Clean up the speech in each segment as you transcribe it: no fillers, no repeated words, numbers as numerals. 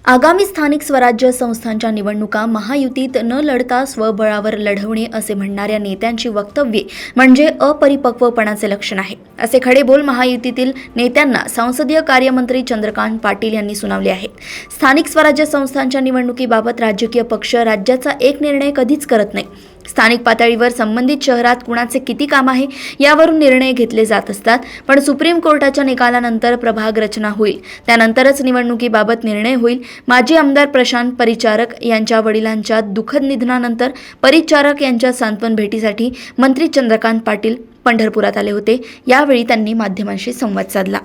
आगामी स्थानिक स्वराज्य संस्थांच्या निवडणुका महायुतीत न लढता स्वबळावर लढवणे असे म्हणणाऱ्या नेत्यांची वक्तव्ये म्हणजे अपरिपक्वपणाचे लक्षण आहे, असे खडेबोल महायुतीतील नेत्यांना संसदीय कार्यमंत्री चंद्रकांत पाटील यांनी सुनावले आहेत. स्थानिक स्वराज्य संस्थांच्या निवडणुकीबाबत राजकीय पक्ष राज्याचा एक निर्णय कधीच करत नाही. स्थानिक पातळीवर संबंधित शहरात कुणाचे किती काम आहे यावरून निर्णय घेतले जात असतात. पण सुप्रीम कोर्टाच्या निकालानंतर प्रभाग रचना होईल, त्यानंतरच निवडणुकीबाबत निर्णय होईल. माजी आमदार प्रशांत परिचारक यांच्या वडिलांच्या दुःखद निधनानंतर परिचारक यांच्या सांत्वन भेटीसाठी मंत्री चंद्रकांत पाटील पंढरपुरात आले होते. यावेळी त्यांनी माध्यमांशी संवाद साधला.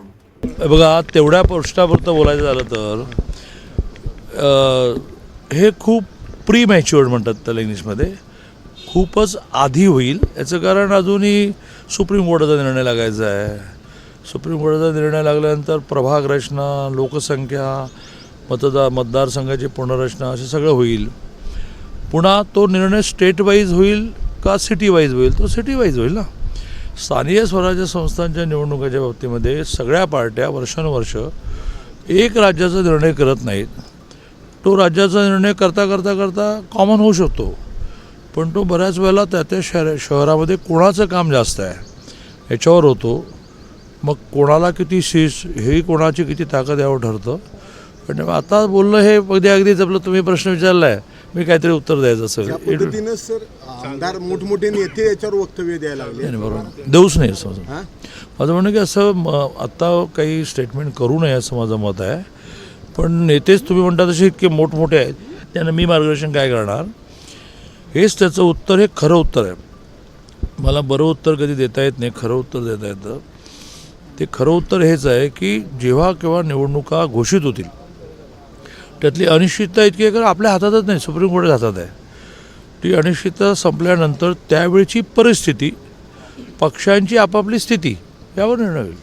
बघा, तेवढ्या प्रश्नापुरतं बोलायचं झालं तर हे खूप प्री मॅच्युअर्ड म्हणतात त्याला इंग्लिशमध्ये, खूपच आधी होईल. याचं कारण अजूनही सुप्रीम कोर्टाचा निर्णय लागायचा आहे. सुप्रीम कोर्टाचा निर्णय लागल्यानंतर प्रभाग रचना, लोकसंख्या, मतदारसंघाची पुनर्रचना असं सगळं होईल. पुन्हा तो निर्णय स्टेट वाईज होईल का सिटी वाईज होईल? तो सिटी वाईज होईल ना. स्थानिक स्वराज्य संस्थांच्या निवडणुकाच्या बाबतीमध्ये सगळ्या पार्ट्या वर्षानुवर्ष एक राज्याचा निर्णय करत नाहीत. तो राज्याचा निर्णय करता करता करता कॉमन होऊ शकतो, पण तो बऱ्याच वेळेला त्या शहरामध्ये कोणाचं काम जास्त आहे याच्यावर होतो. मग कोणाला किती शीस, हे कोणाची किती ताकद यावर ठरतं. पण आता बोलणं हे अगदीच आपलं तुम्ही प्रश्न विचारला आहे, मी काहीतरी उत्तर द्यायचं असेल. सर, आमदार मोठमोठे नेते याच्यावर वक्तव्य द्यायला लागले. बरोबर, देऊच नाही असं माझं म्हणणं की असं आत्ता काही स्टेटमेंट करू नये असं माझं मत आहे. पण नेतेच तुम्ही म्हणता तसे इतके मोठमोठे आहेत, त्यांना मी मार्गदर्शन काय करणार? हेच त्याचं उत्तर, हे खरं उत्तर आहे. मला बरं उत्तर कधी देता येत नाही, खरं उत्तर देता येतं. ते खरं उत्तर हेच आहे की जेव्हा केव्हा निवडणुका घोषित होतील त्यातली अनिश्चितता इतकी आहे, कारण आपल्या हातातच नाही, सुप्रीम कोर्टाच्या हातात आहे. ती अनिश्चितता संपल्यानंतर त्यावेळची परिस्थिती, पक्षांची आपापली स्थिती यावर निर्णय होईल.